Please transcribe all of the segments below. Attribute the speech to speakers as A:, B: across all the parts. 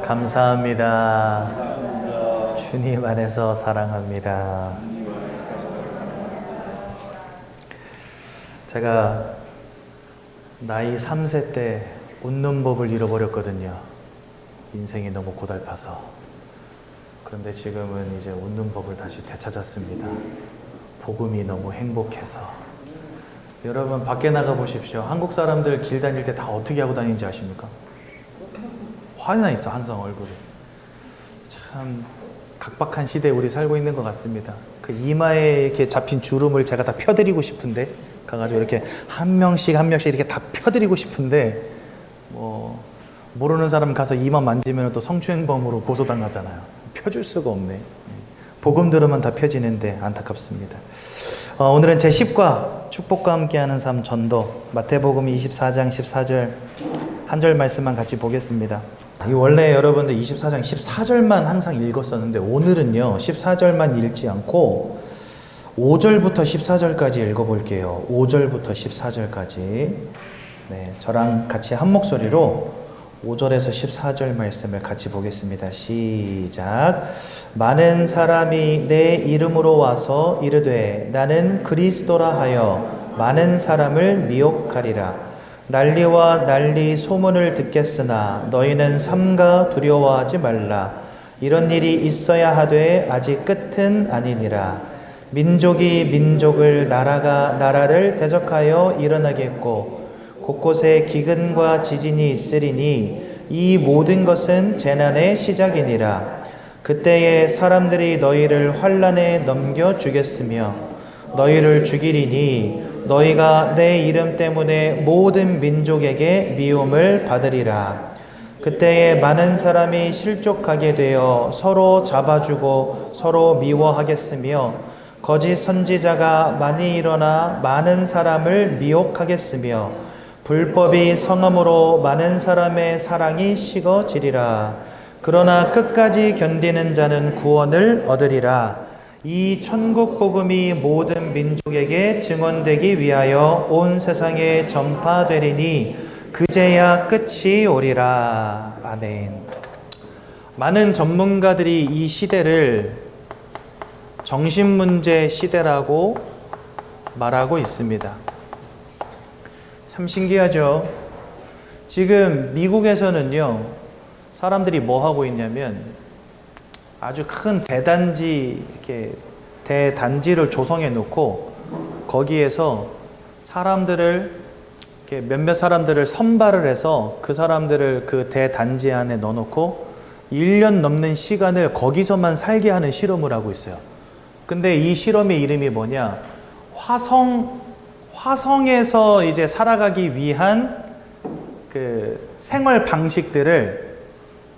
A: 감사합니다. 주님 안에서 사랑합니다. 제가 나이 3세 때 웃는 법을 잃어버렸거든요. 인생이 너무 고달파서. 그런데 지금은 이제 웃는 법을 다시 되찾았습니다. 복음이 너무 행복해서. 여러분 밖에 나가 보십시오. 한국 사람들 길 다닐 때 다 어떻게 하고 다니는지 아십니까? 화나 있어, 항상 얼굴이. 참 각박한 시대에 우리 살고 있는 것 같습니다. 그 이마에 이렇게 잡힌 주름을 제가 다 펴드리고 싶은데, 가가지고 이렇게 한 명씩 이렇게 다 펴드리고 싶은데, 모르는 사람 가서 이마 만지면 또 성추행범으로 고소당하잖아요. 펴줄 수가 없네. 복음 들으면 다 펴지는데 안타깝습니다. 오늘은 제10과 축복과 함께하는 삶 전도, 마태복음 24장 14절 한 절 말씀만 같이 보겠습니다. 원래 여러분들 24장 14절만 항상 읽었었는데, 오늘은요 14절만 읽지 않고 5절부터 14절까지 읽어볼게요. 5절부터 14절까지. 네, 저랑 같이 한 목소리로 5절에서 14절 말씀을 같이 보겠습니다. 시작. 많은 사람이 내 이름으로 와서 이르되 나는 그리스도라 하여 많은 사람을 미혹하리라. 난리와 난리 소문을 듣겠으나 너희는 삼가 두려워하지 말라. 이런 일이 있어야 하되 아직 끝은 아니니라. 민족이 민족을, 나라가 나라를 대적하여 일어나겠고 곳곳에 기근과 지진이 있으리니 이 모든 것은 재난의 시작이니라. 그때에 사람들이 너희를 환난에 넘겨 주겠으며 너희를 죽이리니 너희가 내 이름 때문에 모든 민족에게 미움을 받으리라. 그때에 많은 사람이 실족하게 되어 서로 잡아주고 서로 미워하겠으며 거짓 선지자가 많이 일어나 많은 사람을 미혹하겠으며 불법이 성함으로 많은 사람의 사랑이 식어지리라. 그러나 끝까지 견디는 자는 구원을 얻으리라. 이 천국 복음이 모든 민족에게 증언되기 위하여 온 세상에 전파되리니 그제야 끝이 오리라. 아멘. 많은 전문가들이 이 시대를 정신문제 시대라고 말하고 있습니다. 참 신기하죠? 지금 미국에서는요, 사람들이 뭐 하고 있냐면 아주 큰 대단지를 조성해 놓고 거기에서 사람들을 몇몇 사람들을 선발을 해서 그 사람들을 그 대단지 안에 넣어놓고 1년 넘는 시간을 거기서만 살게 하는 실험을 하고 있어요. 근데 이 실험의 이름이 뭐냐? 화성에서 이제 살아가기 위한 그 생활 방식들을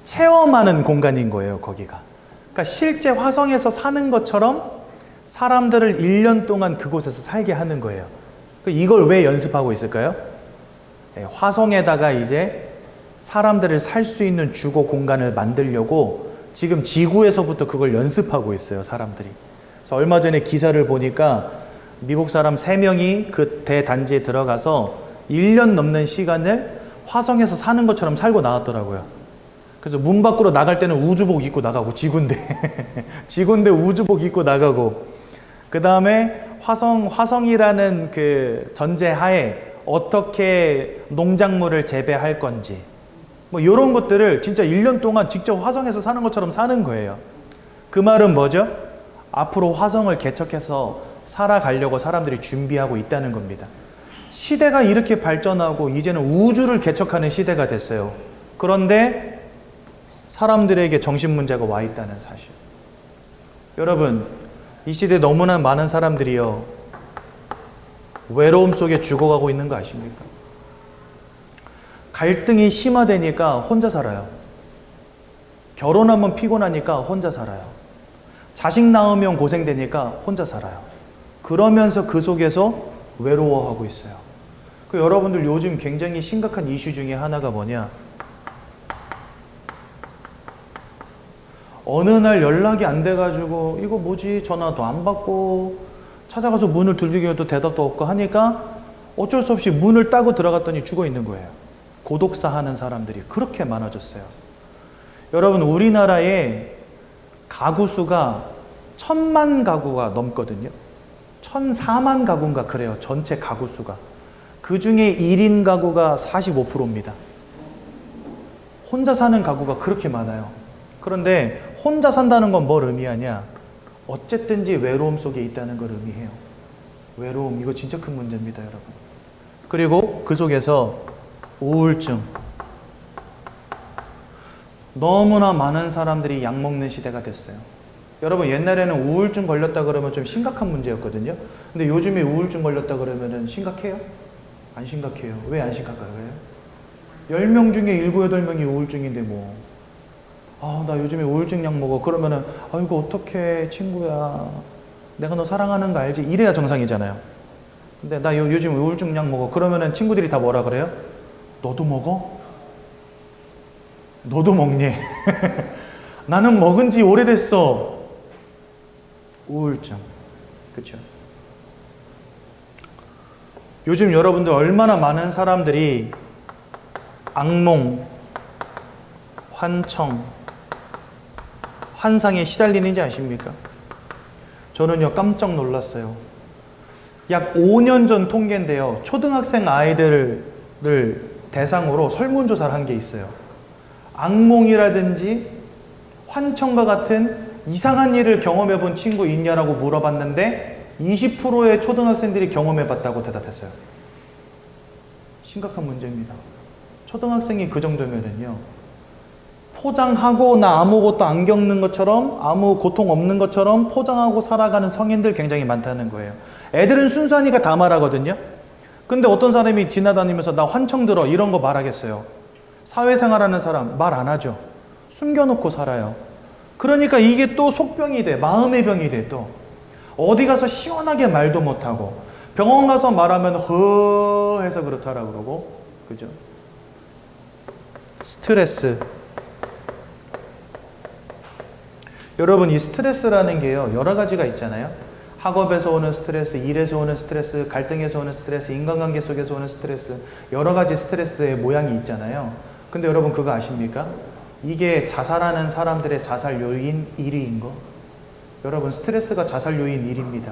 A: 체험하는 공간인 거예요, 거기가. 그러니까 실제 화성에서 사는 것처럼 사람들을 1년 동안 그곳에서 살게 하는 거예요. 이걸 왜 연습하고 있을까요? 화성에다가 이제 사람들을 살 수 있는 주거 공간을 만들려고 지금 지구에서부터 그걸 연습하고 있어요, 사람들이. 그래서 얼마 전에 기사를 보니까 미국 사람 3명이 그 대단지에 들어가서 1년 넘는 시간을 화성에서 사는 것처럼 살고 나왔더라고요. 그래서 문 밖으로 나갈 때는 우주복 입고 나가고, 지구인데 우주복 입고 나가고, 그 다음에 화성이라는 그 전제하에 어떻게 농작물을 재배할 건지, 이런 것들을 진짜 1년 동안 직접 화성에서 사는 것처럼 사는 거예요. 그 말은 뭐죠? 앞으로 화성을 개척해서 살아가려고 사람들이 준비하고 있다는 겁니다. 시대가 이렇게 발전하고 이제는 우주를 개척하는 시대가 됐어요. 그런데 사람들에게 정신문제가 와 있다는 사실. 여러분, 이 시대에 너무나 많은 사람들이요, 외로움 속에 죽어가고 있는 거 아십니까? 갈등이 심화되니까 혼자 살아요. 결혼하면 피곤하니까 혼자 살아요. 자식 낳으면 고생되니까 혼자 살아요. 그러면서 그 속에서 외로워하고 있어요. 여러분들 요즘 굉장히 심각한 이슈 중에 하나가 뭐냐? 어느 날 연락이 안 돼가지고 이거 뭐지? 전화도 안 받고 찾아가서 문을 두들겨도 대답도 없고 하니까 어쩔 수 없이 문을 따고 들어갔더니 죽어 있는 거예요. 고독사 하는 사람들이 그렇게 많아졌어요. 여러분, 우리나라의 가구 수가 1000만 가구가 넘거든요. 1004만 가구인가 그래요. 전체 가구 수가. 그 중에 1인 가구가 45%입니다. 혼자 사는 가구가 그렇게 많아요. 그런데 혼자 산다는 건 뭘 의미하냐? 어쨌든지 외로움 속에 있다는 걸 의미해요. 외로움, 이거 진짜 큰 문제입니다, 여러분. 그리고 그 속에서 우울증. 너무나 많은 사람들이 약 먹는 시대가 됐어요. 여러분, 옛날에는 우울증 걸렸다 그러면 좀 심각한 문제였거든요. 근데 요즘에 우울증 걸렸다 그러면 심각해요? 안 심각해요. 왜 안 심각할까요? 10명 중에 7, 8명이 우울증인데 뭐. 아, 나 요즘에 우울증 약 먹어. 그러면은, 아이고, 어떡해, 친구야. 내가 너 사랑하는 거 알지? 이래야 정상이잖아요. 근데 나 요즘 우울증 약 먹어. 그러면은 친구들이 다 뭐라 그래요? 너도 먹어? 너도 먹니? 나는 먹은 지 오래됐어. 우울증. 그렇죠? 요즘 여러분들 얼마나 많은 사람들이 악몽, 환청, 환상에 시달리는지 아십니까? 저는요, 깜짝 놀랐어요. 약 5년 전 통계인데요. 초등학생 아이들을 대상으로 설문조사를 한 게 있어요. 악몽이라든지 환청과 같은 이상한 일을 경험해 본 친구 있냐라고 물어봤는데 20%의 초등학생들이 경험해 봤다고 대답했어요. 심각한 문제입니다. 초등학생이 그 정도면은요, 포장하고 나 아무것도 안 겪는 것처럼, 아무 고통 없는 것처럼 포장하고 살아가는 성인들 굉장히 많다는 거예요. 애들은 순수하니까 다 말하거든요. 근데 어떤 사람이 지나다니면서 나 환청 들어 이런 거 말하겠어요? 사회생활하는 사람 말 안 하죠. 숨겨놓고 살아요. 그러니까 이게 또 속병이 돼. 마음의 병이 돼. 또 어디 가서 시원하게 말도 못하고, 병원 가서 말하면 허 해서 그렇다라 그러고, 그죠? 스트레스. 여러분, 이 스트레스라는 게요, 여러 가지가 있잖아요. 학업에서 오는 스트레스, 일에서 오는 스트레스, 갈등에서 오는 스트레스, 인간관계 속에서 오는 스트레스, 여러 가지 스트레스의 모양이 있잖아요. 근데 여러분, 그거 아십니까? 이게 자살하는 사람들의 자살 요인 1위인 거. 여러분, 스트레스가 자살 요인 1위입니다.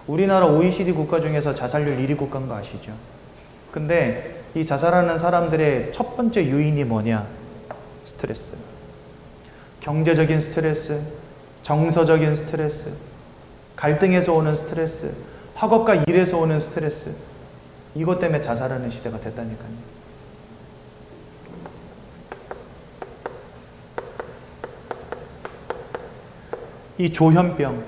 A: 우리나라 OECD 국가 중에서 자살률 1위 국가인 거 아시죠? 근데 이 자살하는 사람들의 첫 번째 요인이 뭐냐? 스트레스. 경제적인 스트레스, 정서적인 스트레스, 갈등에서 오는 스트레스, 학업과 일에서 오는 스트레스. 이것 때문에 자살하는 시대가 됐다니까요. 이 조현병,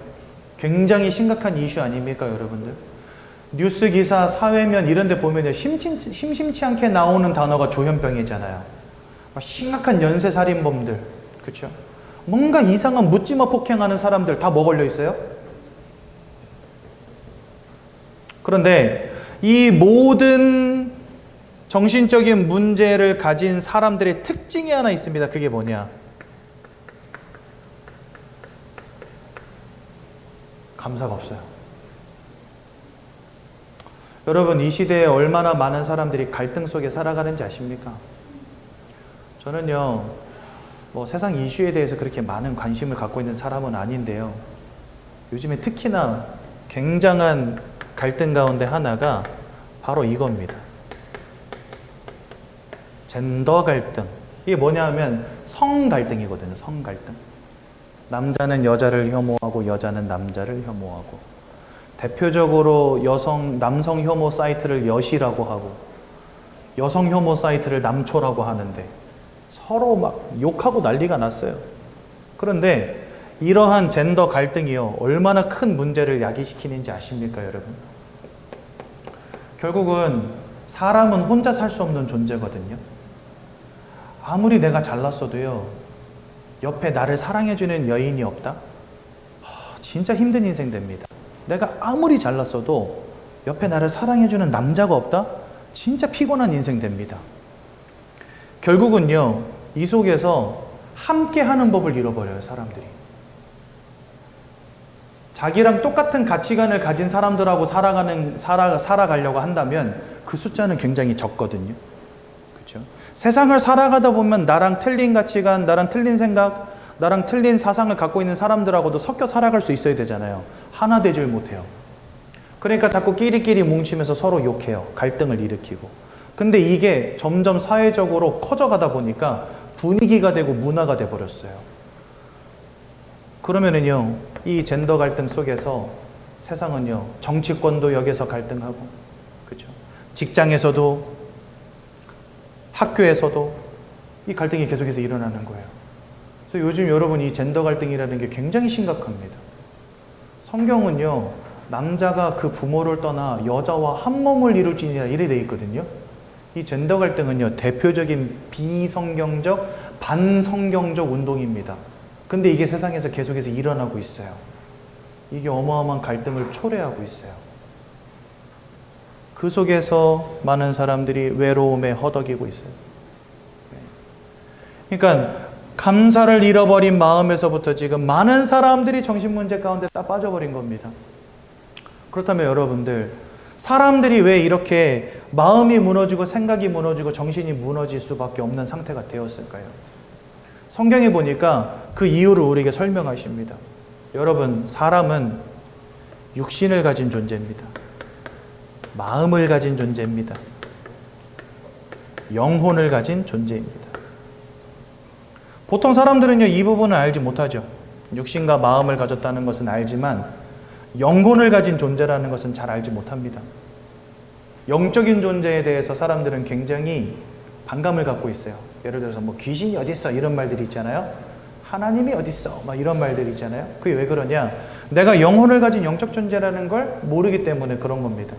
A: 굉장히 심각한 이슈 아닙니까, 여러분들? 뉴스 기사, 사회면 이런 데 보면요, 심심치 않게 나오는 단어가 조현병이잖아요. 심각한 연쇄살인범들, 그렇죠? 뭔가 이상한 묻지마 폭행하는 사람들 다 뭐 걸려 있어요? 그런데 이 모든 정신적인 문제를 가진 사람들의 특징이 하나 있습니다. 그게 뭐냐? 감사가 없어요. 여러분, 이 시대에 얼마나 많은 사람들이 갈등 속에 살아가는지 아십니까? 저는요, 뭐 세상 이슈에 대해서 그렇게 많은 관심을 갖고 있는 사람은 아닌데요. 요즘에 특히나 굉장한 갈등 가운데 하나가 바로 이겁니다. 젠더 갈등. 이게 뭐냐 하면 성 갈등이거든요. 성 갈등. 남자는 여자를 혐오하고 여자는 남자를 혐오하고, 대표적으로 남성 혐오 사이트를 여시라고 하고 여성 혐오 사이트를 남초라고 하는데 서로 막 욕하고 난리가 났어요. 그런데 이러한 젠더 갈등이요, 얼마나 큰 문제를 야기시키는지 아십니까, 여러분? 결국은 사람은 혼자 살 수 없는 존재거든요. 아무리 내가 잘났어도요, 옆에 나를 사랑해주는 여인이 없다? 진짜 힘든 인생 됩니다. 내가 아무리 잘났어도 옆에 나를 사랑해주는 남자가 없다? 진짜 피곤한 인생 됩니다. 결국은요, 이 속에서 함께 하는 법을 잃어버려요, 사람들이. 자기랑 똑같은 가치관을 가진 사람들하고 살아가려고 한다면 그 숫자는 굉장히 적거든요. 그렇죠? 세상을 살아가다 보면 나랑 틀린 가치관, 나랑 틀린 생각, 나랑 틀린 사상을 갖고 있는 사람들하고도 섞여 살아갈 수 있어야 되잖아요. 하나 되질 못해요. 그러니까 자꾸 끼리끼리 뭉치면서 서로 욕해요. 갈등을 일으키고. 근데 이게 점점 사회적으로 커져가다 보니까 분위기가 되고 문화가 돼버렸어요. 그러면은요, 이 젠더 갈등 속에서 세상은요, 정치권도 여기서 갈등하고, 그렇죠? 직장에서도, 학교에서도 이 갈등이 계속해서 일어나는 거예요. 그래서 요즘 여러분 이 젠더 갈등이라는 게 굉장히 심각합니다. 성경은요, 남자가 그 부모를 떠나 여자와 한 몸을 이룰지니라 이래 돼 있거든요. 이 젠더 갈등은요, 대표적인 비성경적, 반성경적 운동입니다. 근데 이게 세상에서 계속해서 일어나고 있어요. 이게 어마어마한 갈등을 초래하고 있어요. 그 속에서 많은 사람들이 외로움에 허덕이고 있어요. 그러니까 감사를 잃어버린 마음에서부터 지금 많은 사람들이 정신문제 가운데 딱 빠져버린 겁니다. 그렇다면 여러분들, 사람들이 왜 이렇게 마음이 무너지고 생각이 무너지고 정신이 무너질 수밖에 없는 상태가 되었을까요? 성경에 보니까 그 이유를 우리에게 설명하십니다. 여러분, 사람은 육신을 가진 존재입니다. 마음을 가진 존재입니다. 영혼을 가진 존재입니다. 보통 사람들은요, 이 부분을 알지 못하죠. 육신과 마음을 가졌다는 것은 알지만 영혼을 가진 존재라는 것은 잘 알지 못합니다. 영적인 존재에 대해서 사람들은 굉장히 반감을 갖고 있어요. 예를 들어서 뭐 귀신이 어디 있어 이런 말들이 있잖아요. 하나님이 어디 있어 막 이런 말들이 있잖아요. 그게 왜 그러냐? 내가 영혼을 가진 영적 존재라는 걸 모르기 때문에 그런 겁니다.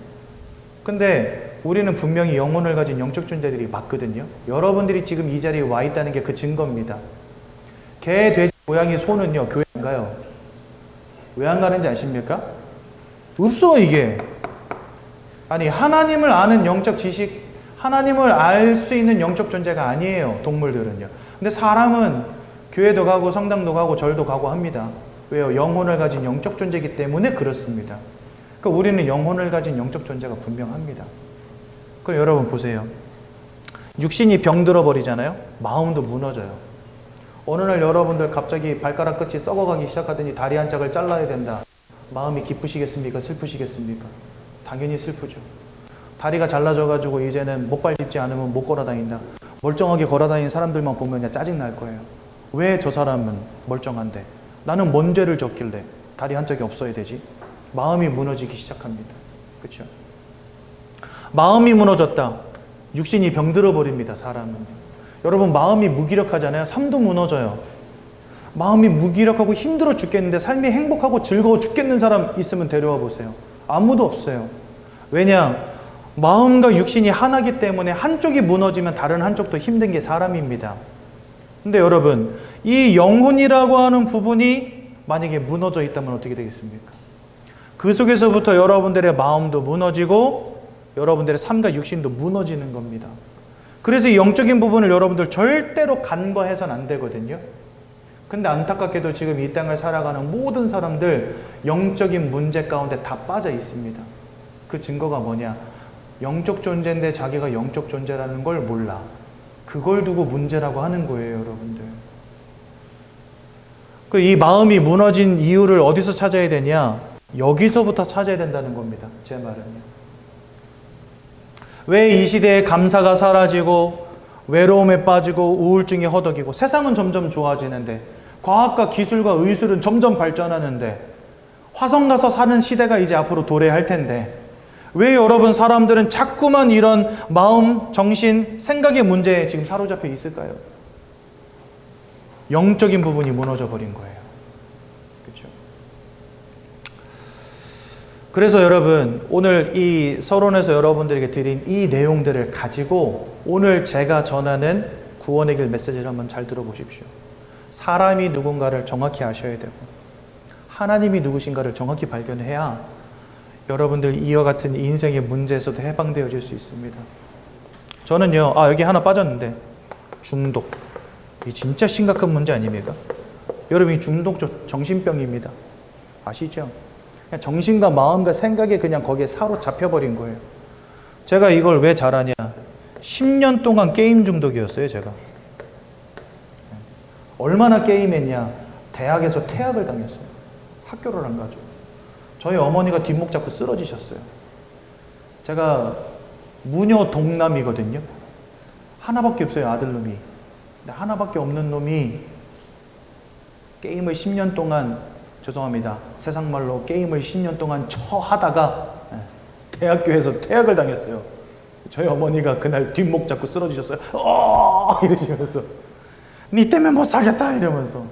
A: 근데 우리는 분명히 영혼을 가진 영적 존재들이 맞거든요. 여러분들이 지금 이 자리에 와 있다는 게 그 증거입니다. 개, 돼지, 고양이, 소는요, 교회 안 가요. 왜 안 가는지 아십니까? 없어, 이게. 아니, 하나님을 아는 영적 지식, 하나님을 알 수 있는 영적 존재가 아니에요, 동물들은요. 근데 사람은 교회도 가고 성당도 가고 절도 가고 합니다. 왜요? 영혼을 가진 영적 존재이기 때문에 그렇습니다. 그러니까 우리는 영혼을 가진 영적 존재가 분명합니다. 그럼 여러분 보세요. 육신이 병들어 버리잖아요. 마음도 무너져요. 어느 날 여러분들 갑자기 발가락 끝이 썩어가기 시작하더니 다리 한 짝을 잘라야 된다. 마음이 기쁘시겠습니까? 슬프시겠습니까? 당연히 슬프죠. 다리가 잘라져가지고 이제는 목발 짚지 않으면 못 걸어다닌다. 멀쩡하게 걸어다니는 사람들만 보면 그냥 짜증날 거예요. 왜 저 사람은 멀쩡한데? 나는 뭔 죄를 졌길래 다리 한 짝이 없어야 되지? 마음이 무너지기 시작합니다. 그렇죠? 마음이 무너졌다. 육신이 병들어 버립니다. 사람은. 여러분, 마음이 무기력하잖아요. 삶도 무너져요. 마음이 무기력하고 힘들어 죽겠는데 삶이 행복하고 즐거워 죽겠는 사람 있으면 데려와 보세요. 아무도 없어요. 왜냐? 마음과 육신이 하나이기 때문에 한쪽이 무너지면 다른 한쪽도 힘든 게 사람입니다. 근데 여러분, 이 영혼이라고 하는 부분이 만약에 무너져 있다면 어떻게 되겠습니까? 그 속에서부터 여러분들의 마음도 무너지고 여러분들의 삶과 육신도 무너지는 겁니다. 그래서 이 영적인 부분을 여러분들 절대로 간과해서는 안 되거든요. 근데 안타깝게도 지금 이 땅을 살아가는 모든 사람들 영적인 문제 가운데 다 빠져 있습니다. 그 증거가 뭐냐? 영적 존재인데 자기가 영적 존재라는 걸 몰라. 그걸 두고 문제라고 하는 거예요, 여러분들. 이 마음이 무너진 이유를 어디서 찾아야 되냐? 여기서부터 찾아야 된다는 겁니다. 제 말은요. 왜 이 시대에 감사가 사라지고 외로움에 빠지고 우울증이 허덕이고 세상은 점점 좋아지는데 과학과 기술과 의술은 점점 발전하는데 화성 가서 사는 시대가 이제 앞으로 도래할 텐데 왜 여러분 사람들은 자꾸만 이런 마음, 정신, 생각의 문제에 지금 사로잡혀 있을까요? 영적인 부분이 무너져 버린 거예요. 그렇죠? 그래서 여러분, 오늘 이 서론에서 여러분들에게 드린 이 내용들을 가지고 오늘 제가 전하는 구원의 길 메시지를 한번 잘 들어보십시오. 사람이 누군가를 정확히 아셔야 되고 하나님이 누구신가를 정확히 발견해야 여러분들 이와 같은 인생의 문제에서도 해방되어질 수 있습니다. 저는요, 여기 하나 빠졌는데 중독. 이 진짜 심각한 문제 아닙니까? 여러분, 이 중독 정신병입니다. 아시죠? 그냥 정신과 마음과 생각에 그냥 거기에 사로잡혀버린 거예요. 제가 이걸 왜 잘하냐? 10년 동안 게임 중독이었어요, 제가. 얼마나 게임했냐. 대학에서 퇴학을 당했어요. 학교를 안 가죠. 저희 어머니가 뒷목 잡고 쓰러지셨어요. 제가 무녀 동남이거든요. 하나밖에 없어요, 아들놈이. 근데 하나밖에 없는 놈이 게임을 10년 동안, 죄송합니다, 세상말로 게임을 10년 동안 하다가 대학교에서 퇴학을 당했어요. 저희 어머니가 그날 뒷목 잡고 쓰러지셨어요. 이러시면서 니 때문에 못 살겠다 이러면서.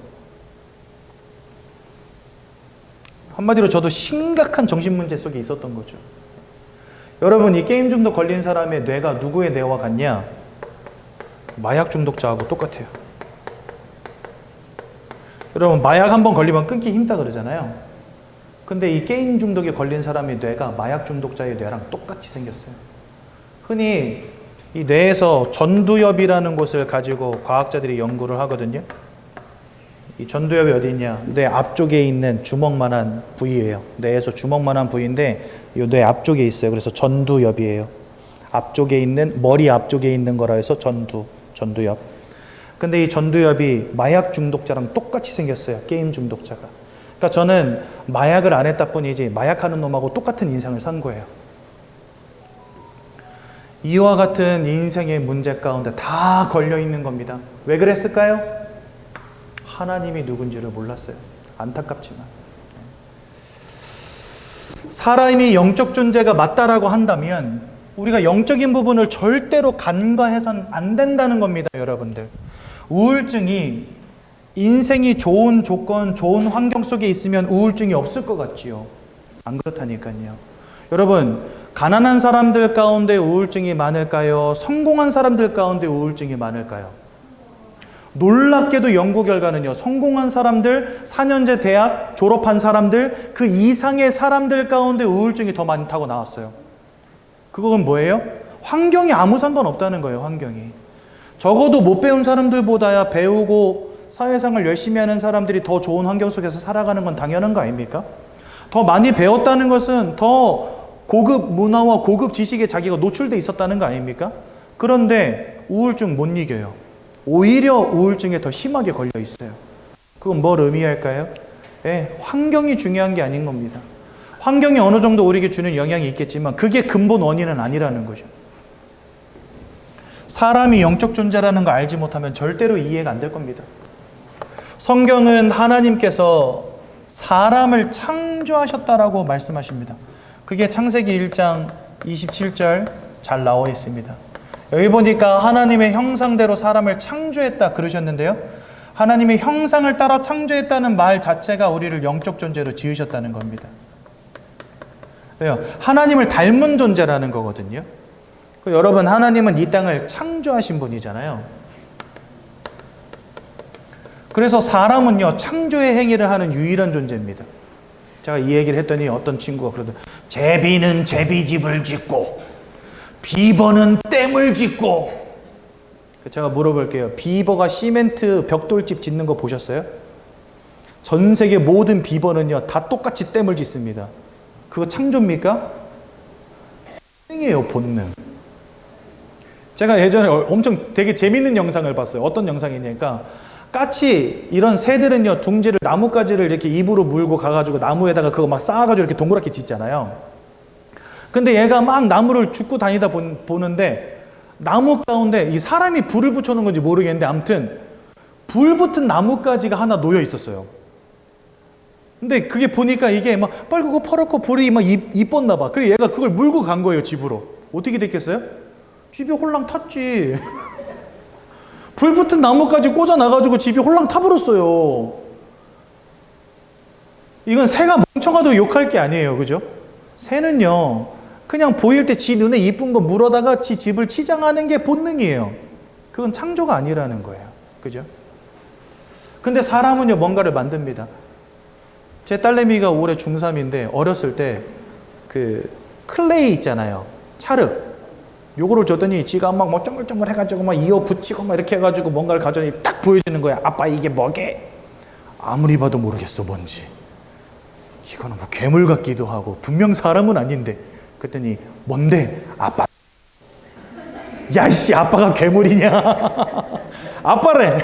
A: 한마디로 저도 심각한 정신문제 속에 있었던 거죠. 여러분, 이 게임 중독 걸린 사람의 뇌가 누구의 뇌와 같냐? 마약 중독자하고 똑같아요. 여러분, 마약 한번 걸리면 끊기 힘들다 그러잖아요. 근데 이 게임 중독에 걸린 사람의 뇌가 마약 중독자의 뇌랑 똑같이 생겼어요. 흔히 이 뇌에서 전두엽이라는 곳을 가지고 과학자들이 연구를 하거든요. 이 전두엽이 어디 있냐? 뇌 앞쪽에 있는 주먹만한 부위예요. 뇌에서 주먹만한 부위인데 이 뇌 앞쪽에 있어요. 그래서 전두엽이에요. 앞쪽에 있는, 머리 앞쪽에 있는 거라 해서 전두엽. 근데 이 전두엽이 마약 중독자랑 똑같이 생겼어요. 게임 중독자가. 그러니까 저는 마약을 안 했다 뿐이지 마약하는 놈하고 똑같은 인생을 산 거예요. 이와 같은 인생의 문제 가운데 다 걸려 있는 겁니다. 왜 그랬을까요? 하나님이 누군지를 몰랐어요. 안타깝지만. 사람이 영적 존재가 맞다라고 한다면 우리가 영적인 부분을 절대로 간과해서는 안 된다는 겁니다, 여러분들. 우울증이, 인생이 좋은 조건, 좋은 환경 속에 있으면 우울증이 없을 것 같지요. 안 그렇다니까요. 여러분, 가난한 사람들 가운데 우울증이 많을까요? 성공한 사람들 가운데 우울증이 많을까요? 놀랍게도 연구 결과는요, 성공한 사람들, 4년제 대학 졸업한 사람들, 그 이상의 사람들 가운데 우울증이 더 많다고 나왔어요. 그건 뭐예요? 환경이 아무 상관없다는 거예요, 환경이. 적어도 못 배운 사람들보다야 배우고 사회생활 열심히 하는 사람들이 더 좋은 환경 속에서 살아가는 건 당연한 거 아닙니까? 더 많이 배웠다는 것은 더 고급 문화와 고급 지식에 자기가 노출돼 있었다는 거 아닙니까? 그런데 우울증 못 이겨요. 오히려 우울증에 더 심하게 걸려 있어요. 그건 뭘 의미할까요? 환경이 중요한 게 아닌 겁니다. 환경이 어느 정도 우리에게 주는 영향이 있겠지만 그게 근본 원인은 아니라는 거죠. 사람이 영적 존재라는 거 알지 못하면 절대로 이해가 안 될 겁니다. 성경은 하나님께서 사람을 창조하셨다라고 말씀하십니다. 그게 창세기 1장 27절 잘 나와 있습니다. 여기 보니까 하나님의 형상대로 사람을 창조했다 그러셨는데요. 하나님의 형상을 따라 창조했다는 말 자체가 우리를 영적 존재로 지으셨다는 겁니다. 왜요? 하나님을 닮은 존재라는 거거든요. 여러분, 하나님은 이 땅을 창조하신 분이잖아요. 그래서 사람은요, 창조의 행위를 하는 유일한 존재입니다. 제가 이 얘기를 했더니 어떤 친구가 그러더라고요. 제비는 제비집을 짓고 비버는 댐을 짓고. 제가 물어볼게요. 비버가 시멘트 벽돌집 짓는 거 보셨어요? 전 세계 모든 비버는요, 다 똑같이 댐을 짓습니다. 그거 창조입니까? 본능이에요, 본능. 제가 예전에 엄청 되게 재밌는 영상을 봤어요. 어떤 영상이냐니까, 까치 이런 새들은요, 둥지를, 나뭇가지를 이렇게 입으로 물고 가가지고 나무에다가 그거 막 쌓아가지고 이렇게 동그랗게 짓잖아요. 근데 얘가 막 나무를 줍고 다니다 보는데 나무 가운데 이 사람이 불을 붙여놓은 건지 모르겠는데 아무튼 불 붙은 나뭇가지가 하나 놓여 있었어요. 근데 그게 보니까 이게 막 빨갛고 퍼렇고 불이 막 이뻤나 봐. 그래서 얘가 그걸 물고 간 거예요, 집으로. 어떻게 됐겠어요? 집이 홀랑 탔지. 불 붙은 나뭇가지 꽂아놔가지고 집이 홀랑 타버렸어요. 이건 새가 멍청하도 욕할 게 아니에요, 그죠? 새는요, 그냥 보일 때 지 눈에 이쁜 거 물어다가 지 집을 치장하는 게 본능이에요. 그건 창조가 아니라는 거예요, 그죠? 근데 사람은요, 뭔가를 만듭니다. 제 딸내미가 올해 중3인데 어렸을 때 그 클레이 있잖아요, 찰흙. 요거를 줬더니 지가 막 뭐 쩡글쩡글 해가지고 막 이어 붙이고 막 이렇게 해가지고 뭔가를 가져니 딱 보여주는 거야. 아빠 이게 뭐게? 아무리 봐도 모르겠어, 뭔지. 이거는 뭐 괴물 같기도 하고 분명 사람은 아닌데. 그랬더니 뭔데? 아빠. 야이씨, 아빠가 괴물이냐? 아빠래.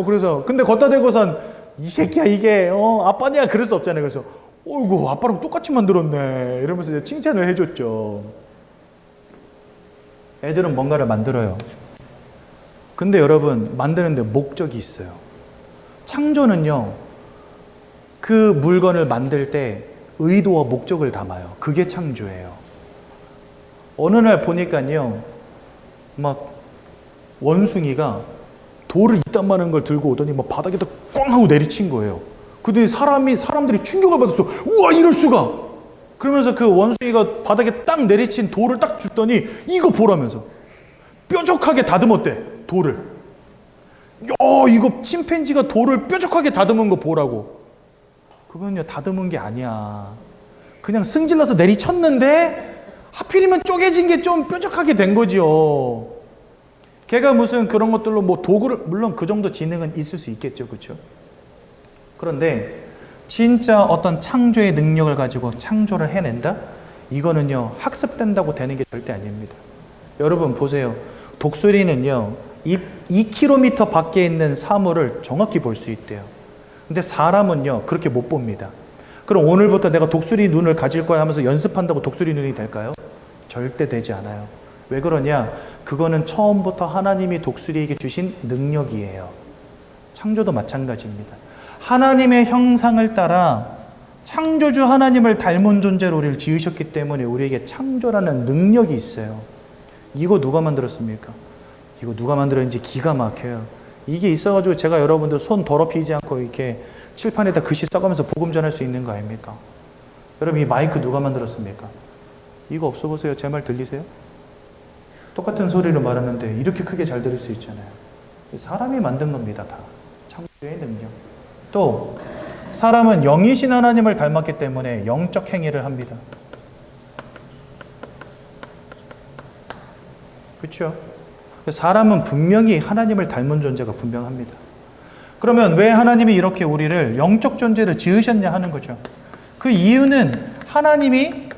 A: 그래서 근데 걷다 대고선 이 새끼야 이게 아빠냐 그럴 수 없잖아요. 그래서 어이구 아빠랑 똑같이 만들었네 이러면서 이제 칭찬을 해줬죠. 애들은 뭔가를 만들어요. 근데 여러분 만드는데 목적이 있어요. 창조는요 그 물건을 만들 때 의도와 목적을 담아요. 그게 창조예요. 어느 날 보니까요 막 원숭이가 돌을 이딴만한 걸 들고 오더니 막 바닥에다 꽝 하고 내리친 거예요. 그랬더니 사람들이 충격을 받았어. 우와 이럴 수가. 그러면서 그 원숭이가 바닥에 딱 내리친 돌을 딱 줬더니 이거 보라면서 뾰족하게 다듬었대. 돌을. 야 이거 침팬지가 돌을 뾰족하게 다듬은 거 보라고. 그건요 다듬은 게 아니야. 그냥 승질나서 내리쳤는데 하필이면 쪼개진 게 좀 뾰족하게 된 거지요. 걔가 무슨 그런 것들로 뭐 도구를, 물론 그 정도 지능은 있을 수 있겠죠. 그렇죠? 그런데 진짜 어떤 창조의 능력을 가지고 창조를 해낸다? 이거는요 학습된다고 되는 게 절대 아닙니다. 여러분 보세요. 독수리는요 2km 밖에 있는 사물을 정확히 볼 수 있대요. 근데 사람은요 그렇게 못 봅니다. 그럼 오늘부터 내가 독수리 눈을 가질 거야 하면서 연습한다고 독수리 눈이 될까요? 절대 되지 않아요. 왜 그러냐? 그거는 처음부터 하나님이 독수리에게 주신 능력이에요. 창조도 마찬가지입니다. 하나님의 형상을 따라 창조주 하나님을 닮은 존재로 우리를 지으셨기 때문에 우리에게 창조라는 능력이 있어요. 이거 누가 만들었습니까? 이거 누가 만들었는지 기가 막혀요. 이게 있어가지고 제가 여러분들 손 더럽히지 않고 이렇게 칠판에다 글씨 써가면서 복음 전할 수 있는 거 아닙니까? 여러분 이 마이크 누가 만들었습니까? 이거 없어 보세요. 제 말 들리세요? 똑같은 소리로 말하는데 이렇게 크게 잘 들을 수 있잖아요. 사람이 만든 겁니다. 다. 창조의 능력. 또 사람은 영이신 하나님을 닮았기 때문에 영적 행위를 합니다. 그렇죠? 사람은 분명히 하나님을 닮은 존재가 분명합니다. 그러면 왜 하나님이 이렇게 우리를 영적 존재로 지으셨냐 하는 거죠. 그 이유는 하나님이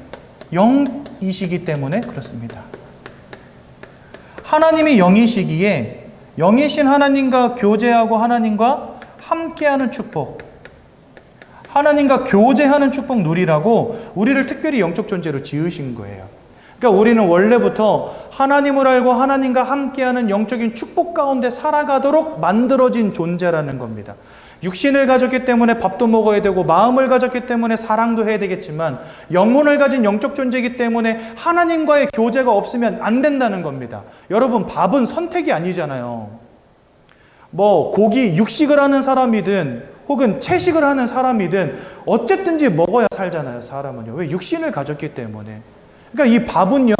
A: 영이시기 때문에 그렇습니다. 하나님이 영이시기에 영이신 하나님과 교제하고 하나님과 함께하는 축복, 하나님과 교제하는 축복 누리라고 우리를 특별히 영적 존재로 지으신 거예요. 그러니까 우리는 원래부터 하나님을 알고 하나님과 함께하는 영적인 축복 가운데 살아가도록 만들어진 존재라는 겁니다. 육신을 가졌기 때문에 밥도 먹어야 되고 마음을 가졌기 때문에 사랑도 해야 되겠지만 영혼을 가진 영적 존재이기 때문에 하나님과의 교제가 없으면 안 된다는 겁니다. 여러분 밥은 선택이 아니잖아요. 뭐 고기 육식을 하는 사람이든 혹은 채식을 하는 사람이든 어쨌든지 먹어야 살잖아요. 사람은요. 왜? 육신을 가졌기 때문에. 그러니까 이 밥은요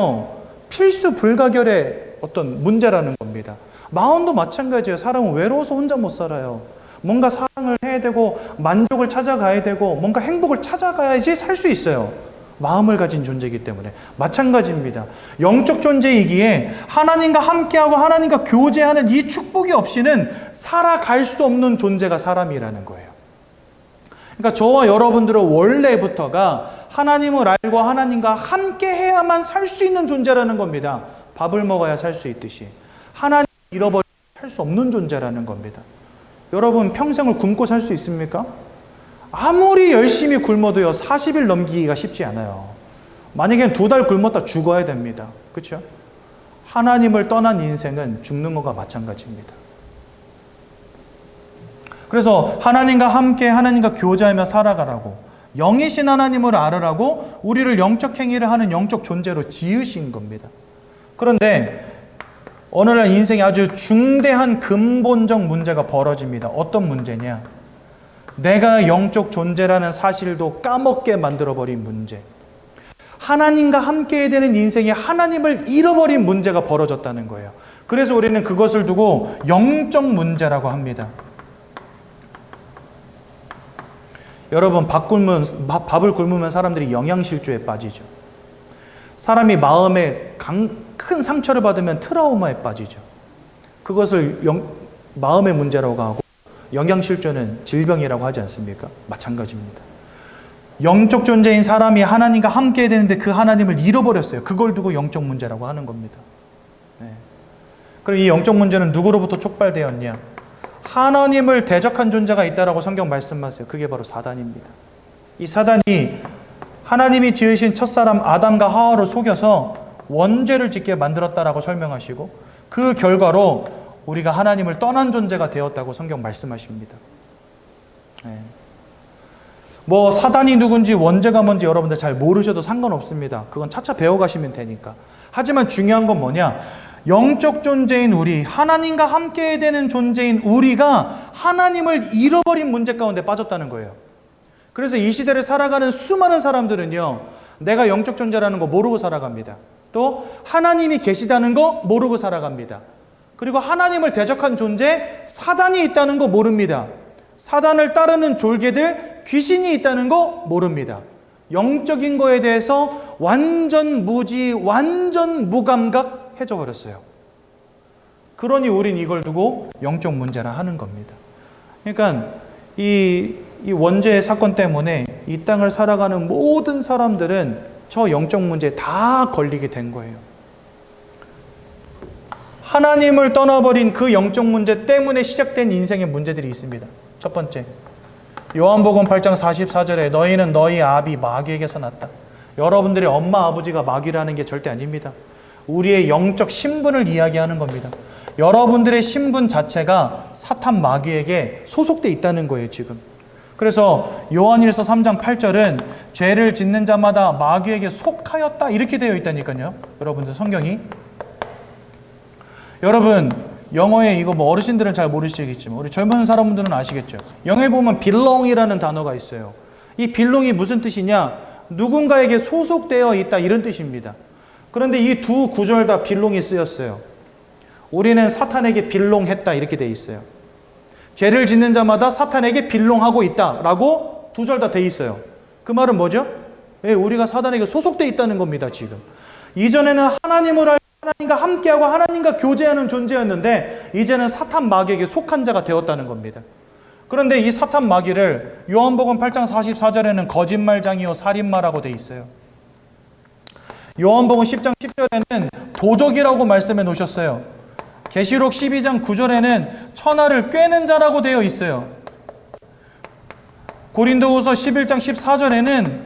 A: 필수 불가결의 어떤 문제라는 겁니다. 마음도 마찬가지예요. 사람은 외로워서 혼자 못 살아요. 뭔가 사랑을 해야 되고 만족을 찾아가야 되고 뭔가 행복을 찾아가야지 살 수 있어요. 마음을 가진 존재이기 때문에. 마찬가지입니다. 영적 존재이기에 하나님과 함께하고 하나님과 교제하는 이 축복이 없이는 살아갈 수 없는 존재가 사람이라는 거예요. 그러니까 저와 여러분들은 원래부터가 하나님을 알고 하나님과 함께해야만 살 수 있는 존재라는 겁니다. 밥을 먹어야 살 수 있듯이 하나님을 잃어버리면 살 수 없는 존재라는 겁니다. 여러분 평생을 굶고 살 수 있습니까? 아무리 열심히 굶어도요 40일 넘기기가 쉽지 않아요. 만약에 2달 굶었다 죽어야 됩니다. 그렇죠? 하나님을 떠난 인생은 죽는 것과 마찬가지입니다. 그래서 하나님과 함께 하나님과 교제하며 살아가라고, 영이신 하나님을 알으라고 우리를 영적 행위를 하는 영적 존재로 지으신 겁니다. 그런데 어느 날 인생에 아주 중대한 근본적 문제가 벌어집니다. 어떤 문제냐? 내가 영적 존재라는 사실도 까먹게 만들어버린 문제. 하나님과 함께 되는 인생에 하나님을 잃어버린 문제가 벌어졌다는 거예요. 그래서 우리는 그것을 두고 영적 문제라고 합니다. 여러분 밥을 굶으면 사람들이 영양실조에 빠지죠. 사람이 마음에 큰 상처를 받으면 트라우마에 빠지죠. 그것을 마음의 문제라고 하고 영양실조는 질병이라고 하지 않습니까? 마찬가지입니다. 영적 존재인 사람이 하나님과 함께 되는데 그 하나님을 잃어버렸어요. 그걸 두고 영적 문제라고 하는 겁니다.
B: 그럼 이 영적 문제는 누구로부터 촉발되었냐? 하나님을 대적한 존재가 있다라고 성경 말씀하세요. 그게 바로 사단입니다. 이 사단이 하나님이 지으신 첫사람 아담과 하와를 속여서 원죄를 짓게 만들었다라고 설명하시고, 그 결과로 우리가 하나님을 떠난 존재가 되었다고 성경 말씀하십니다. 뭐 사단이 누군지 원죄가 뭔지 여러분들 잘 모르셔도 상관없습니다. 그건 차차 배워가시면 되니까. 하지만 중요한 건 뭐냐? 영적 존재인 우리, 하나님과 함께 되는 존재인 우리가 하나님을 잃어버린 문제 가운데 빠졌다는 거예요. 그래서 이 시대를 살아가는 수많은 사람들은요, 내가 영적 존재라는 거 모르고 살아갑니다. 또 하나님이 계시다는 거 모르고 살아갑니다. 그리고 하나님을 대적한 존재 사단이 있다는 거 모릅니다. 사단을 따르는 졸개들, 귀신이 있다는 거 모릅니다. 영적인 거에 대해서 완전 무지, 완전 무감각해져 버렸어요. 그러니 우린 이걸 두고 영적 문제라 하는 겁니다. 그러니까 이 원죄 사건 때문에 이 땅을 살아가는 모든 사람들은 저 영적 문제에 다 걸리게 된 거예요. 하나님을 떠나버린 그 영적 문제 때문에 시작된 인생의 문제들이 있습니다. 첫 번째, 요한복음 8장 44절에 너희는 너희 아비 마귀에게서 났다. 여러분들의 엄마 아버지가 마귀라는 게 절대 아닙니다. 우리의 영적 신분을 이야기하는 겁니다. 여러분들의 신분 자체가 사탄 마귀에게 소속돼 있다는 거예요, 지금. 그래서 요한일서 3장 8절은 죄를 짓는 자마다 마귀에게 속하였다 이렇게 되어 있다니까요. 여러분들 성경이. 여러분 영어에 이거 뭐 어르신들은 잘 모르시겠지만 우리 젊은 사람들은 아시겠죠. 영어에 보면 belong이라는 단어가 있어요. 이 belong이 무슨 뜻이냐? 누군가에게 소속되어 있다 이런 뜻입니다. 그런데 이 두 구절 다 belong이 쓰였어요. 우리는 사탄에게 belong했다 이렇게 돼 있어요. 죄를 짓는 자마다 사탄에게 belong하고 있다라고 두 절 다 돼 있어요. 그 말은 뭐죠? 우리가 사탄에게 소속되어 있다는 겁니다. 지금 이전에는 하나님을 알고 하나님과 함께하고 하나님과 교제하는 존재였는데 이제는 사탄 마귀에게 속한 자가 되었다는 겁니다. 그런데 이 사탄 마귀를 요한복음 8장 44절에는 거짓말장이요 살인마라고 돼 있어요. 요한복음 10장 10절에는 도적이라고 말씀해 놓으셨어요. 계시록 12장 9절에는 천하를 꿰는 자라고 되어 있어요. 고린도후서 11장 14절에는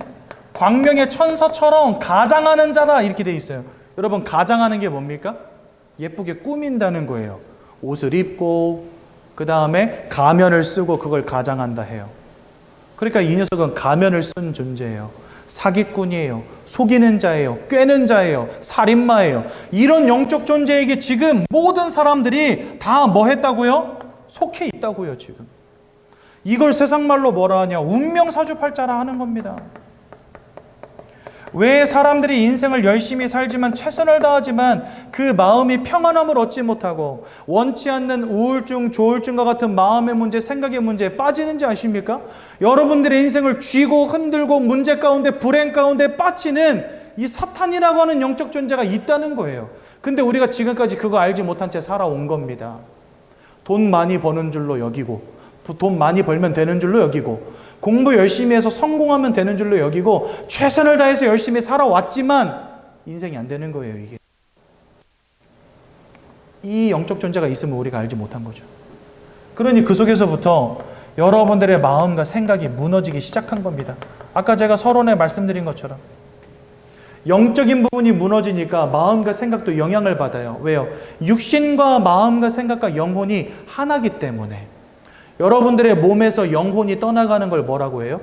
B: 광명의 천사처럼 가장하는 자다 이렇게 되어 있어요. 여러분 가장하는 게 뭡니까? 예쁘게 꾸민다는 거예요. 옷을 입고 그 다음에 가면을 쓰고 그걸 가장한다 해요. 그러니까 이 녀석은 가면을 쓴 존재예요. 사기꾼이에요. 속이는 자예요. 꿰는 자예요. 살인마예요. 이런 영적 존재에게 지금 모든 사람들이 다 뭐 했다고요? 속해 있다고요. 지금 이걸 세상말로 뭐라 하냐? 운명사주팔자라 하는 겁니다. 왜 사람들이 인생을 열심히 살지만 최선을 다하지만 그 마음이 평안함을 얻지 못하고 원치 않는 우울증, 조울증과 같은 마음의 문제, 생각의 문제에 빠지는지 아십니까? 여러분들의 인생을 쥐고 흔들고 문제 가운데 불행 가운데 빠치는 이 사탄이라고 하는 영적 존재가 있다는 거예요. 근데 우리가 지금까지 그거 알지 못한 채 살아온 겁니다. 돈 많이 버는 줄로 여기고 돈 많이 벌면 되는 줄로 여기고 공부 열심히 해서 성공하면 되는 줄로 여기고 최선을 다해서 열심히 살아왔지만 인생이 안 되는 거예요. 이게 이 영적 존재가 있으면 우리가 알지 못한 거죠. 그러니 그 속에서부터 여러분들의 마음과 생각이 무너지기 시작한 겁니다. 아까 제가 서론에 말씀드린 것처럼 영적인 부분이 무너지니까 마음과 생각도 영향을 받아요. 왜요? 육신과 마음과 생각과 영혼이 하나기 때문에. 여러분들의 몸에서 영혼이 떠나가는 걸 뭐라고 해요?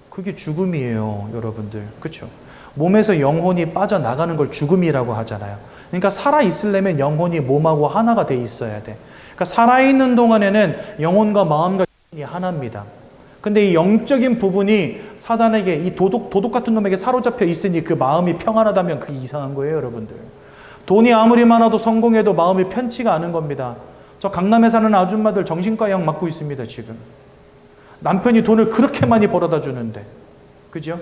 B: 그게 죽음이에요, 여러분들. 그렇죠? 몸에서 영혼이 빠져나가는 걸 죽음이라고 하잖아요. 그러니까 살아있으려면 영혼이 몸하고 하나가 돼 있어야 돼. 그러니까 살아있는 동안에는 영혼과 마음과 영혼이 하나입니다. 근데 이 영적인 부분이 사단에게, 이 도둑 같은 놈에게 사로잡혀 있으니 그 마음이 평안하다면 그게 이상한 거예요, 여러분들. 돈이 아무리 많아도 성공해도 마음이 편치가 않은 겁니다. 저 강남에 사는 아줌마들 정신과 약 맞고 있습니다, 지금. 남편이 돈을 그렇게 많이 벌어다 주는데. 그죠?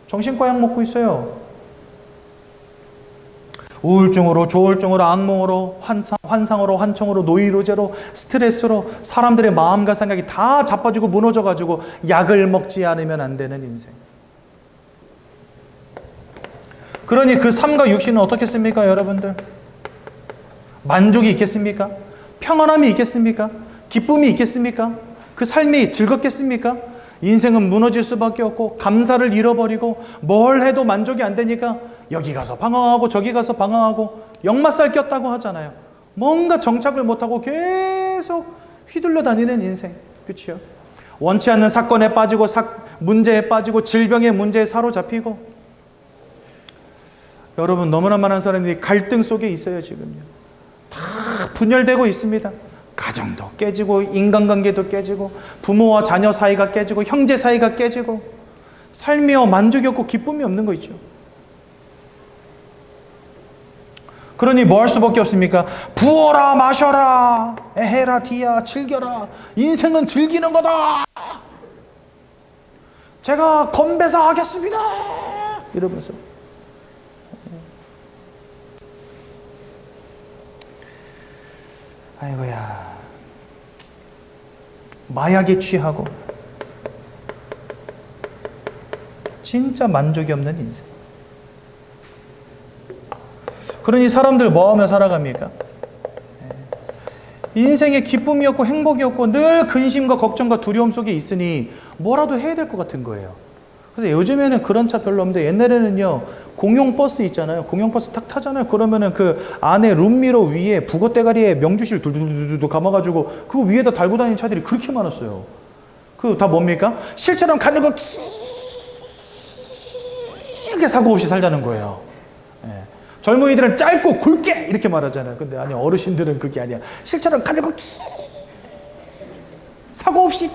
B: 정신과 약 먹고 있어요. 우울증으로, 조울증으로, 악몽으로, 환상으로, 환청으로, 노이로제로, 스트레스로 사람들의 마음과 생각이 다 자빠지고 무너져가지고 약을 먹지 않으면 안 되는 인생. 그러니 그 삶과 육신은 어떻겠습니까, 여러분들? 만족이 있겠습니까? 평안함이 있겠습니까? 기쁨이 있겠습니까? 그 삶이 즐겁겠습니까? 인생은 무너질 수밖에 없고 감사를 잃어버리고 뭘 해도 만족이 안 되니까 여기 가서 방황하고 저기 가서 방황하고 역마살 꼈다고 하잖아요. 뭔가 정착을 못하고 계속 휘둘러 다니는 인생. 그렇죠? 원치 않는 사건에 빠지고 문제에 빠지고 질병의 문제에 사로잡히고 여러분 너무나 많은 사람들이 갈등 속에 있어요. 지금요. 다 분열되고 있습니다. 가정도 깨지고 인간관계도 깨지고 부모와 자녀 사이가 깨지고 형제 사이가 깨지고 삶이요 만족이 없고 기쁨이 없는 거 있죠. 그러니 뭐 할 수밖에 없습니까? 부어라 마셔라 에헤라 디야 즐겨라 인생은 즐기는 거다 제가 건배사 하겠습니다 이러면서 아이고야 마약에 취하고 진짜 만족이 없는 인생. 그러니 사람들 뭐 하며 살아갑니까? 인생에 기쁨이 없고 행복이 없고 늘 근심과 걱정과 두려움 속에 있으니 뭐라도 해야 될 것 같은 거예요. 그래서 요즘에는 그런 차 별로 없는데 옛날에는요 공용버스 있잖아요. 공용버스 탁 타잖아요. 그러면은 그 안에 룸미러 위에 북어대가리에 명주실 두두두두두 감아가지고 그 위에다 달고 다니는 차들이 그렇게 많았어요. 그 다 뭡니까? 실처럼 가는 거 길게 사고 없이 살자는 거예요. 예. 젊은이들은 짧고 굵게 이렇게 말하잖아요. 근데 아니 어르신들은 그게 아니야. 실처럼 가는 거 사고 없이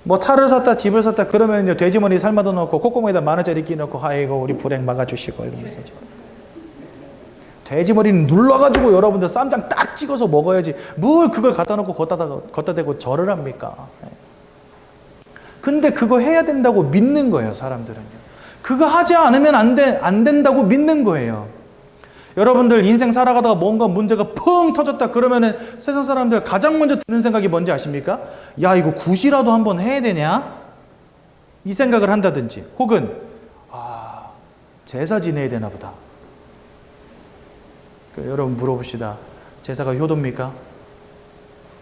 B: 뭐 차를 샀다 집을 샀다 그러면요 돼지머리 삶아도 넣고 콧구멍에다 10,000원짜리 끼 넣고 아이고 우리 불행 막아주시고 이러면서 돼지머리는 눌러가지고 여러분들 쌈장 딱 찍어서 먹어야지 뭘 그걸 갖다 놓고 걷다 대고 절을 합니까? 근데 그거 해야 된다고 믿는 거예요. 사람들은요 그거 하지 않으면 안 된다고 믿는 거예요. 여러분들 인생 살아가다가 뭔가 문제가 펑 터졌다 그러면은 세상 사람들 가장 먼저 드는 생각이 뭔지 아십니까? 야 이거 굿이라도 한번 해야 되냐? 이 생각을 한다든지 혹은 제사 지내야 되나 보다. 여러분 물어봅시다. 제사가 효도입니까?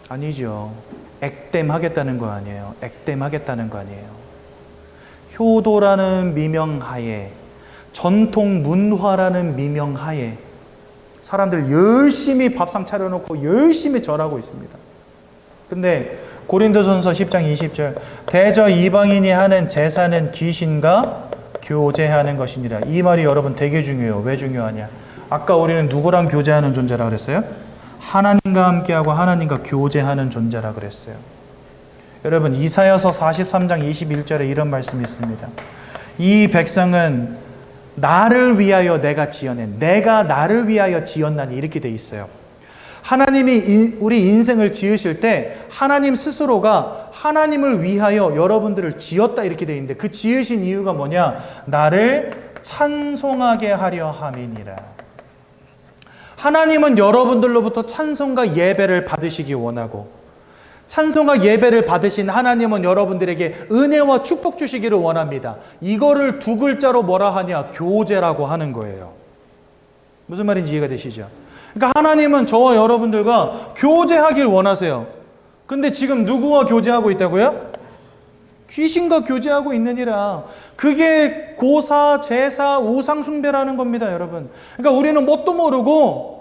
B: 아니죠. 액땜하겠다는 거 아니에요. 액땜하겠다는 거 아니에요. 효도라는 미명하에 전통 문화라는 미명하에 사람들 열심히 밥상 차려놓고 열심히 절하고 있습니다. 근데 고린도전서 10장 20절 대저 이방인이 하는 제사는 귀신과 교제하는 것이니라. 이 말이 여러분 되게 중요해요. 왜 중요하냐? 아까 우리는 누구랑 교제하는 존재라 그랬어요? 하나님과 함께하고 하나님과 교제하는 존재라 그랬어요. 여러분 이사야서 43장 21절에 이런 말씀이 있습니다. 이 백성은 나를 위하여 내가 지어낸 내가 나를 위하여 지었나니 이렇게 돼 있어요. 하나님이 우리 인생을 지으실 때 하나님 스스로가 하나님을 위하여 여러분들을 지었다 이렇게 돼 있는데 그 지으신 이유가 뭐냐? 나를 찬송하게 하려 함이니라. 하나님은 여러분들로부터 찬송과 예배를 받으시기 원하고 찬송과 예배를 받으신 하나님은 여러분들에게 은혜와 축복 주시기를 원합니다. 이거를 두 글자로 뭐라 하냐? 교제라고 하는 거예요. 무슨 말인지 이해가 되시죠? 그러니까 하나님은 저와 여러분들과 교제하길 원하세요. 근데 지금 누구와 교제하고 있다고요? 귀신과 교제하고 있느니라. 그게 고사, 제사, 우상숭배라는 겁니다, 여러분. 그러니까 우리는 뭣도 모르고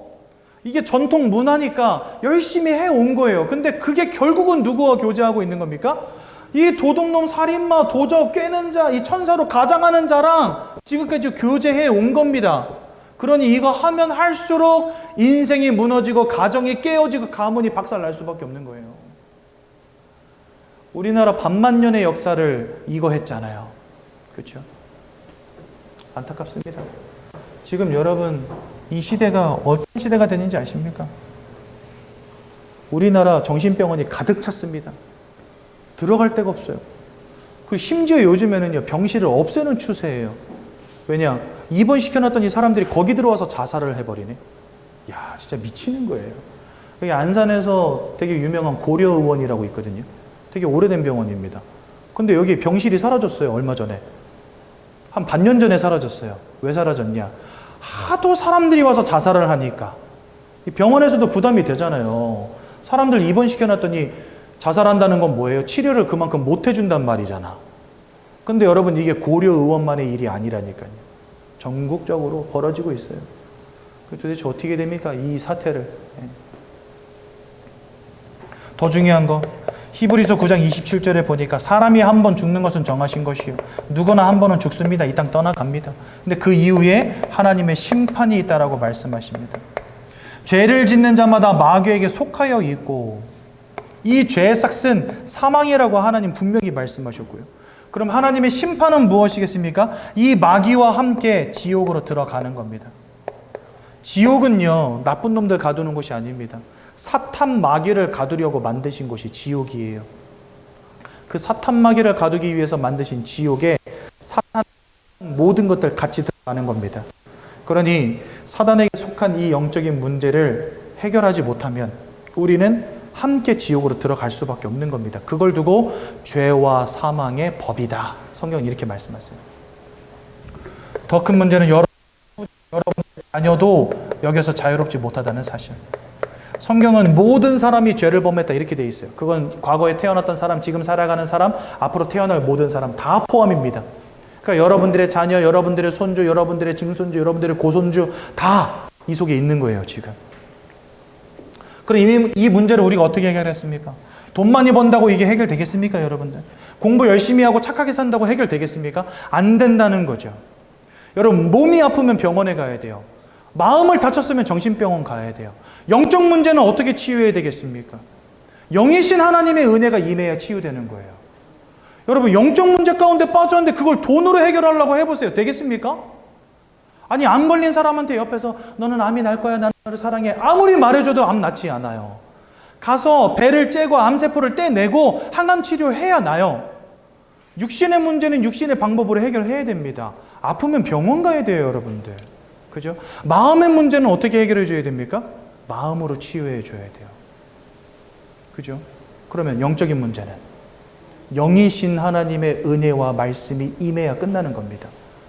B: 이게 전통 문화니까 열심히 해온 거예요. 근데 그게 결국은 누구와 교제하고 있는 겁니까? 이 도둑놈, 살인마, 도적, 꿰는 자, 이 천사로 가장하는 자랑 지금까지 교제해 온 겁니다. 그러니 이거 하면 할수록 인생이 무너지고 가정이 깨어지고 가문이 박살날 수밖에 없는 거예요. 우리나라 반만년의 역사를 이거 했잖아요. 그렇죠? 안타깝습니다. 지금 여러분 이 시대가 어떤 시대가 되는지 아십니까? 우리나라 정신병원이 가득 찼습니다. 들어갈 데가 없어요. 그리고 심지어 요즘에는요 병실을 없애는 추세예요. 왜냐? 입원시켜놨더니 사람들이 거기 들어와서 자살을 해버리네. 야 진짜 미치는 거예요. 여기 안산에서 되게 유명한 고려의원이라고 있거든요. 되게 오래된 병원입니다. 근데 여기 병실이 사라졌어요. 얼마 전에. 한 반년 전에 사라졌어요. 왜 사라졌냐? 하도 사람들이 와서 자살을 하니까 이 병원에서도 부담이 되잖아요. 사람들 입원시켜놨더니 자살한다는 건 뭐예요? 치료를 그만큼 못 해준단 말이잖아. 근데 여러분 이게 고려 의원만의 일이 아니라니까요. 전국적으로 벌어지고 있어요. 도대체 어떻게 됩니까? 이 사태를. 더 중요한 거 히브리서 9장 27절에 보니까 사람이 한 번 죽는 것은 정하신 것이요 누구나 한 번은 죽습니다. 이 땅 떠나갑니다. 근데 그 이후에 하나님의 심판이 있다라고 말씀하십니다. 죄를 짓는 자마다 마귀에게 속하여 있고 이 죄의 삭은 사망이라고 하나님 분명히 말씀하셨고요. 그럼 하나님의 심판은 무엇이겠습니까? 이 마귀와 함께 지옥으로 들어가는 겁니다. 지옥은요, 나쁜 놈들 가두는 곳이 아닙니다. 사탄 마귀를 가두려고 만드신 곳이 지옥이에요. 그 사탄 마귀를 가두기 위해서 만드신 지옥에 사탄 모든 것들 같이 들어가는 겁니다. 그러니 사단에게 속한 이 영적인 문제를 해결하지 못하면 우리는 함께 지옥으로 들어갈 수밖에 없는 겁니다. 그걸 두고 죄와 사망의 법이다. 성경은 이렇게 말씀하세요. 더 큰 문제는 여러분 자녀도 여기서 자유롭지 못하다는 사실. 성경은 모든 사람이 죄를 범했다 이렇게 돼 있어요. 그건 과거에 태어났던 사람, 지금 살아가는 사람, 앞으로 태어날 모든 사람 다 포함입니다. 그러니까 여러분들의 자녀, 여러분들의 손주, 여러분들의 증손주, 여러분들의 고손주 다 이 속에 있는 거예요, 지금. 그럼 이미 이 문제를 우리가 어떻게 해결했습니까? 돈 많이 번다고 이게 해결되겠습니까, 여러분들? 공부 열심히 하고 착하게 산다고 해결되겠습니까? 안 된다는 거죠. 여러분, 몸이 아프면 병원에 가야 돼요. 마음을 다쳤으면 정신병원 가야 돼요. 영적 문제는 어떻게 치유해야 되겠습니까? 영이신 하나님의 은혜가 임해야 치유되는 거예요. 여러분, 영적 문제 가운데 빠졌는데 그걸 돈으로 해결하려고 해보세요. 되겠습니까? 아니, 암 걸린 사람한테 옆에서 너는 암이 날 거야, 나는 너를 사랑해. 아무리 말해줘도 암 낫지 않아요. 가서 배를 째고 암세포를 떼내고 항암 치료해야 나요. 육신의 문제는 육신의 방법으로 해결해야 됩니다. 아프면 병원 가야 돼요, 여러분들. 그죠? 마음의 문제는 어떻게 해결해 줘야 됩니까? 마음으로 치유해 줘야 돼요. 그죠? 그러면 영적인 문제는 영이신 하나님의 은혜와 말씀이 임해야 끝나는 겁니다.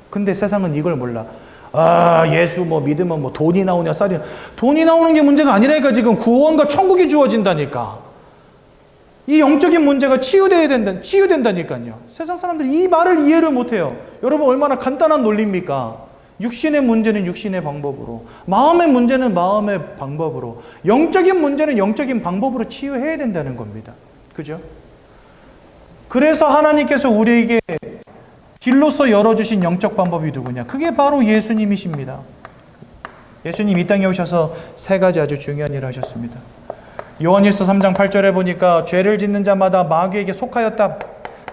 B: 근데 세상은 이걸 몰라. 아, 예수 믿으면 돈이 나오냐, 쌀이 돈이 나오는 게 문제가 아니라니까. 지금 구원과 천국이 주어진다니까. 이 영적인 문제가 치유된다니까요. 세상 사람들이 이 말을 이해를 못해요. 여러분, 얼마나 간단한 논리입니까? 육신의 문제는 육신의 방법으로, 마음의 문제는 마음의 방법으로, 영적인 문제는 영적인 방법으로 치유해야 된다는 겁니다. 그죠? 그래서 하나님께서 우리에게 길로서 열어주신 영적 방법이 누구냐? 그게 바로 예수님이십니다. 예수님 이 땅에 오셔서 세 가지 아주 중요한 일을 하셨습니다. 요한일서 3장 8절에 보니까 죄를 짓는 자마다 마귀에게 속하였다.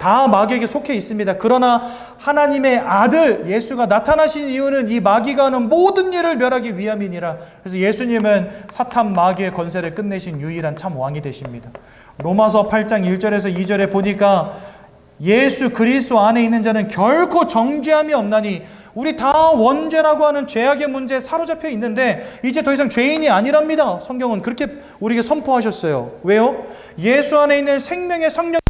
B: 다 마귀에게 속해 있습니다. 그러나 하나님의 아들 예수가 나타나신 이유는 이 마귀가 하는 모든 일을 멸하기 위함이니라. 그래서 예수님은 사탄 마귀의 권세를 끝내신 유일한 참 왕이 되십니다. 로마서 8장 1절에서 2절에 보니까 예수 그리스도 안에 있는 자는 결코 정죄함이 없나니, 우리 다 원죄라고 하는 죄악의 문제에 사로잡혀 있는데 이제 더 이상 죄인이 아니랍니다. 성경은 그렇게 우리에게 선포하셨어요. 왜요? 예수 안에 있는 생명의 성령,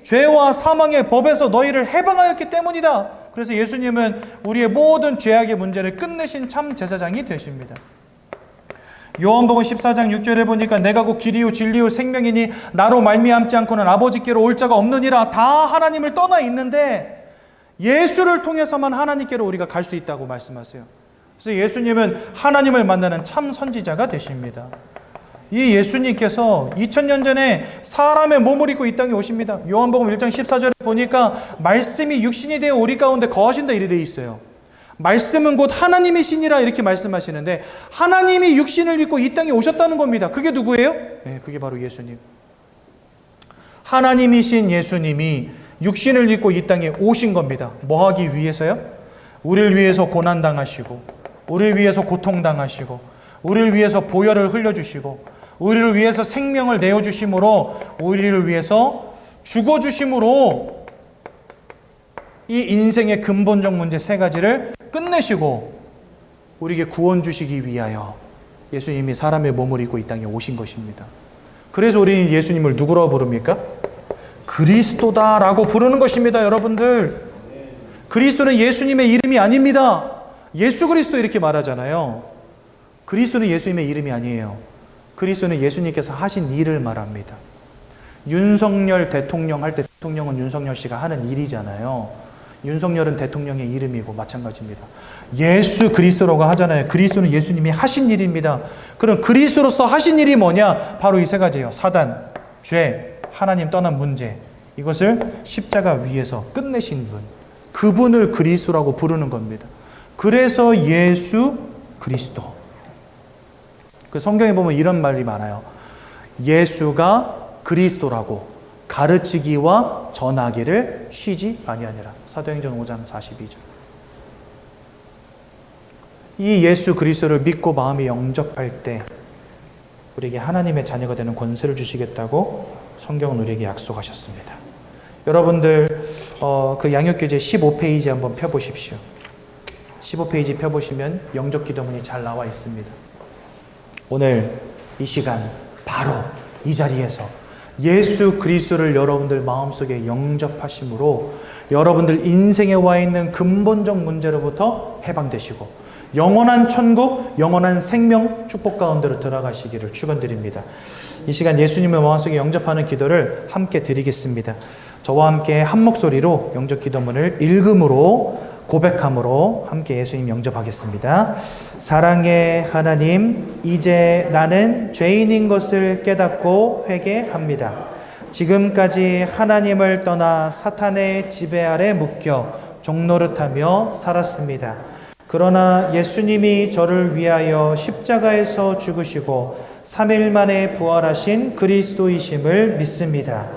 B: 죄와 사망의 법에서 너희를 해방하였기 때문이다. 그래서 예수님은 우리의 모든 죄악의 문제를 끝내신 참 제사장이 되십니다. 요한복음 14장 6절에 보니까 내가 곧 길이요 진리요 생명이니 나로 말미암지 않고는 아버지께로 올 자가 없느니라. 다 하나님을 떠나 있는데 예수를 통해서만 하나님께로 우리가 갈 수 있다고 말씀하세요. 그래서 예수님은 하나님을 만나는 참 선지자가 되십니다. 이 예수님께서 2000년 전에 사람의 몸을 입고 이 땅에 오십니다. 요한복음 1장 14절에 보니까 말씀이 육신이 되어 우리 가운데 거하신다 이렇게 되어 있어요. 말씀은 곧 하나님이시니라 이렇게 말씀하시는데 하나님이 육신을 입고 이 땅에 오셨다는 겁니다. 그게 누구예요? 네, 그게 바로 예수님. 하나님이신 예수님이 육신을 입고 이 땅에 오신 겁니다. 뭐 하기 위해서요? 우리를 위해서 고난당하시고, 우리를 위해서 고통당하시고, 우리를 위해서 보혈을 흘려주시고, 우리를 위해서 생명을 내어주심으로, 우리를 위해서 죽어주심으로 이 인생의 근본적 문제 세 가지를 끝내시고 우리에게 구원 주시기 위하여 예수님이 사람의 몸을 입고 이 땅에 오신 것입니다. 그래서 우리는 예수님을 누구라고 부릅니까? 그리스도다라고 부르는 것입니다. 여러분들, 그리스도는 예수님의 이름이 아닙니다. 예수 그리스도 이렇게 말하잖아요. 그리스도는 예수님의 이름이 아니에요. 그리스도는 예수님께서 하신 일을 말합니다. 윤석열 대통령 할 때 대통령은 윤석열 씨가 하는 일이잖아요. 윤석열은 대통령의 이름이고 마찬가지입니다. 예수 그리스도라고 하잖아요. 그리스도는 예수님이 하신 일입니다. 그럼 그리스도로서 하신 일이 뭐냐? 바로 이 세 가지예요. 사단, 죄, 하나님 떠난 문제. 이것을 십자가 위에서 끝내신 분. 그분을 그리스도라고 부르는 겁니다. 그래서 예수 그리스도. 그 성경에 보면 이런 말이 많아요. 예수가 그리스도라고 가르치기와 전하기를 쉬지 아니하니라. 사도행전 5장 42절. 이 예수 그리스도를 믿고 마음에 영접할 때 우리에게 하나님의 자녀가 되는 권세를 주시겠다고 성경은 우리에게 약속하셨습니다. 여러분들 그 양육교재 15페이지 한번 펴보십시오. 15페이지 펴보시면 영접 기도문이 잘 나와 있습니다. 오늘 이 시간 바로 이 자리에서 예수 그리스도를 여러분들 마음속에 영접하심으로 여러분들 인생에 와 있는 근본적 문제로부터 해방되시고 영원한 천국, 영원한 생명 축복 가운데로 들어가시기를 축원드립니다. 이 시간 예수님의 마음속에 영접하는 기도를 함께 드리겠습니다. 저와 함께 한 목소리로 영접 기도문을 읽음으로 고백함으로 함께 예수님 영접하겠습니다. 사랑의 하나님, 이제 나는 죄인인 것을 깨닫고 회개합니다. 지금까지 하나님을 떠나 사탄의 지배 아래 묶여 종노릇하며 살았습니다. 그러나 예수님이 저를 위하여 십자가에서 죽으시고 3일 만에 부활하신 그리스도이심을 믿습니다.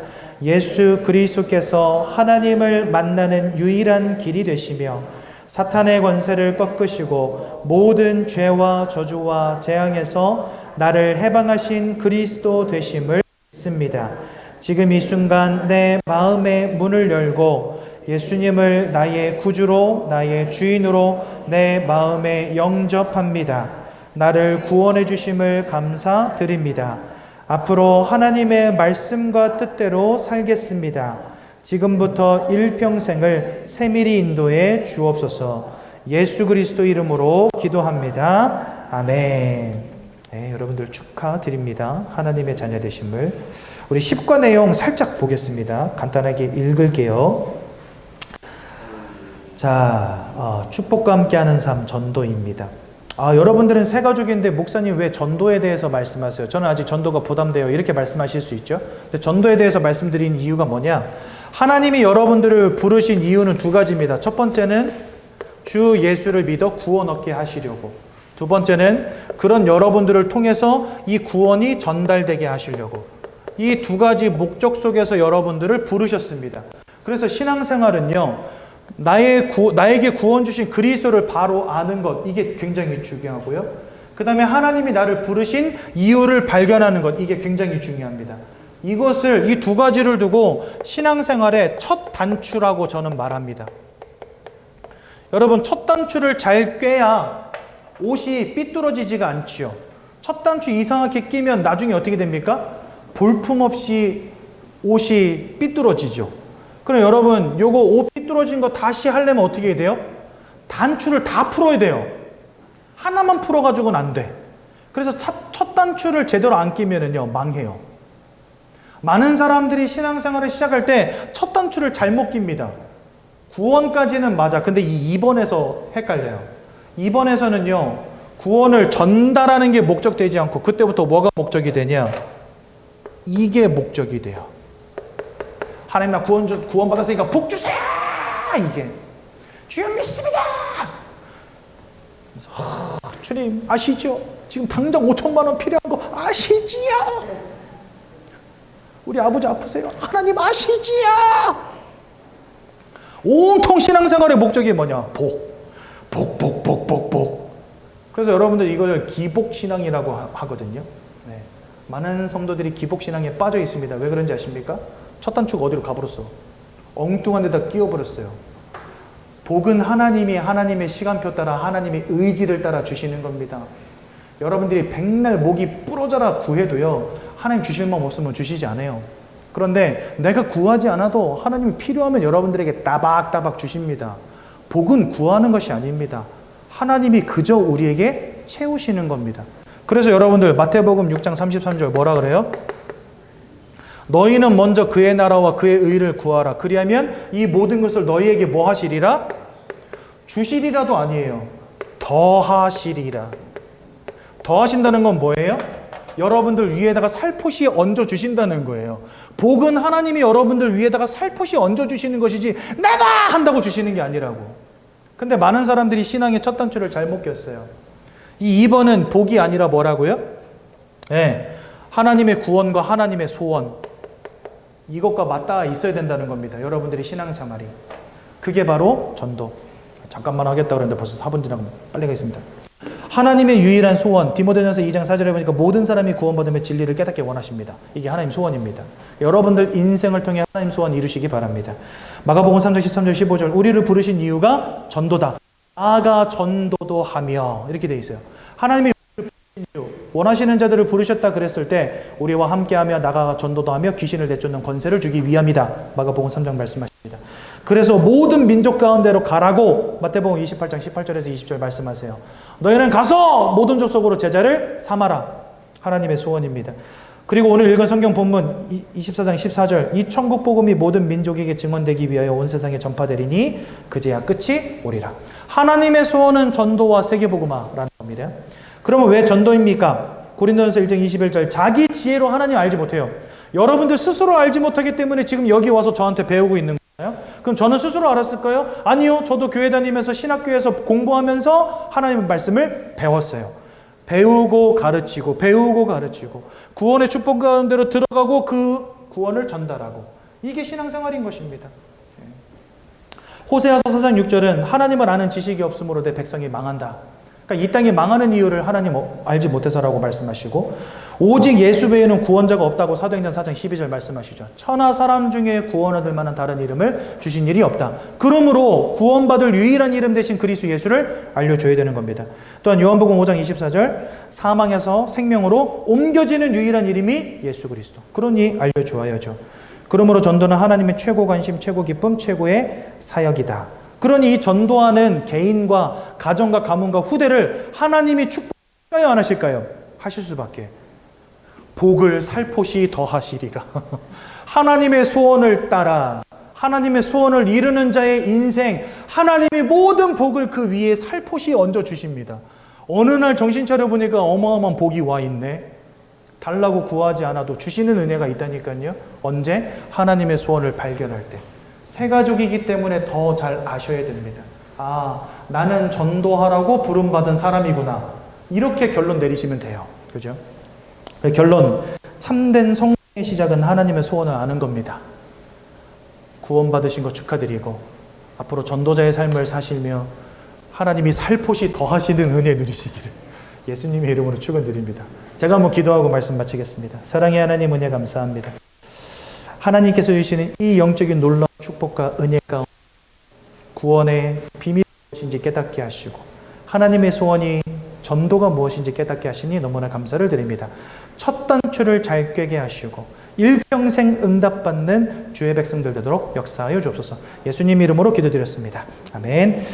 B: 예수 그리스도께서 하나님을 만나는 유일한 길이 되시며 사탄의 권세를 꺾으시고 모든 죄와 저주와 재앙에서 나를 해방하신 그리스도 되심을 믿습니다. 지금 이 순간 내 마음의 문을 열고 예수님을 나의 구주로 나의 주인으로 내 마음에 영접합니다. 나를 구원해 주심을 감사드립니다. 앞으로 하나님의 말씀과 뜻대로 살겠습니다. 지금부터 일평생을 세밀히 인도해 주옵소서. 예수 그리스도 이름으로 기도합니다. 아멘. 네, 여러분들 축하드립니다. 하나님의 자녀 되심을. 우리 10과 내용 살짝 보겠습니다. 간단하게 읽을게요. 자, 축복과 함께하는 삶 전도입니다. 여러분들은 새 가족인데 목사님 왜 전도에 대해서 말씀하세요? 저는 아직 전도가 부담돼요. 이렇게 말씀하실 수 있죠. 근데 전도에 대해서 말씀드린 이유가 뭐냐? 하나님이 여러분들을 부르신 이유는 두 가지입니다. 첫 번째는 주 예수를 믿어 구원 얻게 하시려고. 두 번째는 그런 여러분들을 통해서 이 구원이 전달되게 하시려고. 이 두 가지 목적 속에서 여러분들을 부르셨습니다. 그래서 신앙생활은요. 나에게 구원 주신 그리스도를 바로 아는 것, 이게 굉장히 중요하고요. 그 다음에 하나님이 나를 부르신 이유를 발견하는 것, 이게 굉장히 중요합니다. 이 두 가지를 두고 신앙생활의 첫 단추라고 저는 말합니다. 여러분, 첫 단추를 잘 꿰야 옷이 삐뚤어지지가 않지요. 첫 단추 이상하게 끼면 나중에 어떻게 됩니까? 볼품없이 옷이 삐뚤어지죠. 그럼 여러분, 요거 옷 삐뚤어진 거 다시 하려면 어떻게 해야 돼요? 단추를 다 풀어야 돼요. 하나만 풀어가지고는 안 돼. 그래서 첫 단추를 제대로 안 끼면은요, 망해요. 많은 사람들이 신앙생활을 시작할 때 첫 단추를 잘못 낍니다. 구원까지는 맞아. 근데 이 2번에서 헷갈려요. 2번에서는요, 구원을 전달하는 게 목적되지 않고 그때부터 뭐가 목적이 되냐? 이게 목적이 돼요. 하나님 나 구원 받았으니까 복 주세요. 이게 주여 믿습니다. 주님 아시죠? 지금 당장 5천만 원 필요한 거 아시지요? 우리 아버지 아프세요? 하나님 아시지요? 온통 신앙생활의 목적이 뭐냐? 복. 그래서 여러분들 이걸 기복신앙이라고 하거든요. 네. 많은 성도들이 기복신앙에 빠져 있습니다. 왜 그런지 아십니까? 첫 단추가 어디로 가버렸어? 엉뚱한 데다 끼워버렸어요. 복은 하나님의 시간표 따라 하나님의 의지를 따라 주시는 겁니다. 여러분들이 백날 목이 부러져라 구해도요, 하나님 주실 마음 없으면 주시지 않아요. 그런데 내가 구하지 않아도 하나님이 필요하면 여러분들에게 따박따박 주십니다. 복은 구하는 것이 아닙니다. 하나님이 그저 우리에게 채우시는 겁니다. 그래서 여러분들 마태복음 6장 33절 뭐라 그래요? 너희는 먼저 그의 나라와 그의 의를 구하라. 그리하면 이 모든 것을 너희에게 뭐 하시리라? 주시리라도 아니에요. 더하시리라. 더하신다는 건 뭐예요? 여러분들 위에다가 살포시 얹어 주신다는 거예요. 복은 하나님이 여러분들 위에다가 살포시 얹어 주시는 것이지 내가 한다고 주시는 게 아니라고. 근데 많은 사람들이 신앙의 첫 단추를 잘못 꼈어요. 이 2번은 복이 아니라 뭐라고요? 네, 하나님의 구원과 하나님의 소원, 이것과 맞닿아 있어야 된다는 겁니다. 여러분들이 신앙생활이. 그게 바로 전도. 잠깐만 하겠다 그랬는데 벌써 4분 지나면 빨리 가겠습니다. 하나님의 유일한 소원, 디모데전서 2장 4절에 보니까 모든 사람이 구원받으며 진리를 깨닫게 원하십니다. 이게 하나님 소원입니다. 여러분들 인생을 통해 하나님 소원 이루시기 바랍니다. 마가복음 3장 13절 15절 우리를 부르신 이유가 전도다. 나아가 전도도 하며 이렇게 돼 있어요. 하나님이 우리를 부르신 이유, 원하시는 자들을 부르셨다 그랬을 때 우리와 함께하며 나아가 전도도 하며 귀신을 내쫓는 권세를 주기 위함이다. 마가복음 3장 말씀하십니다. 그래서 모든 민족 가운데로 가라고 마태복음 28장 18절에서 20절 말씀하세요. 너희는 가서 모든 족속으로 제자를 삼아라. 하나님의 소원입니다. 그리고 오늘 읽은 성경 본문 24장 14절 이 천국 복음이 모든 민족에게 증언되기 위하여 온 세상에 전파되리니 그제야 끝이 오리라. 하나님의 소원은 전도와 세계복음화라는 겁니다. 그러면 왜 전도입니까? 고린도전서 1장 21절 자기 지혜로 하나님 알지 못해요. 여러분들 스스로 알지 못하기 때문에 지금 여기 와서 저한테 배우고 있는 거예요. 그럼 저는 스스로 알았을까요? 아니요. 저도 교회 다니면서 신학교에서 공부하면서 하나님의 말씀을 배웠어요. 배우고 가르치고 배우고 가르치고 구원의 축복 가운데로 들어가고 그 구원을 전달하고 이게 신앙생활인 것입니다. 호세아서 4장 6절은 하나님을 아는 지식이 없으므로 내 백성이 망한다. 그러니까 이 땅이 망하는 이유를 하나님 알지 못해서라고 말씀하시고 오직 예수 외에는 구원자가 없다고 사도행전 4장 12절 말씀하시죠. 천하 사람 중에 구원 얻을 만한 다른 이름을 주신 일이 없다. 그러므로 구원받을 유일한 이름 대신 그리스도 예수를 알려줘야 되는 겁니다. 또한 요한복음 5장 24절 사망에서 생명으로 옮겨지는 유일한 이름이 예수 그리스도. 그러니 알려주어야죠. 그러므로 전도는 하나님의 최고 관심, 최고 기쁨, 최고의 사역이다. 그러니 이 전도하는 개인과 가정과 가문과 후대를 하나님이 축복할까요? 안 하실까요? 하실 수밖에. 복을 살포시 더하시리라. 하나님의 소원을 따라 하나님의 소원을 이루는 자의 인생, 하나님이 모든 복을 그 위에 살포시 얹어 주십니다. 어느 날 정신 차려 보니까 어마어마한 복이 와 있네. 달라고 구하지 않아도 주시는 은혜가 있다니까요. 언제? 하나님의 소원을 발견할 때. 새 가족이기 때문에 더 잘 아셔야 됩니다. 아, 나는 전도하라고 부름받은 사람이구나. 이렇게 결론 내리시면 돼요. 그죠? 결론, 참된 성공의 시작은 하나님의 소원을 아는 겁니다. 구원받으신 거 축하드리고 앞으로 전도자의 삶을 사시며 하나님이 살포시 더하시는 은혜 누리시기를 예수님의 이름으로 축원드립니다. 제가 한번 기도하고 말씀 마치겠습니다. 사랑의 하나님 은혜 감사합니다. 하나님께서 주시는 이 영적인 놀라운 축복과 은혜 가운데 구원의 비밀이 무엇인지 깨닫게 하시고 하나님의 소원이 전도가 무엇인지 깨닫게 하시니 너무나 감사를 드립니다. 첫 단추를 잘 꿰게 하시고 일평생 응답받는 주의 백성들 되도록 역사하여 주옵소서. 예수님 이름으로 기도드렸습니다. 아멘.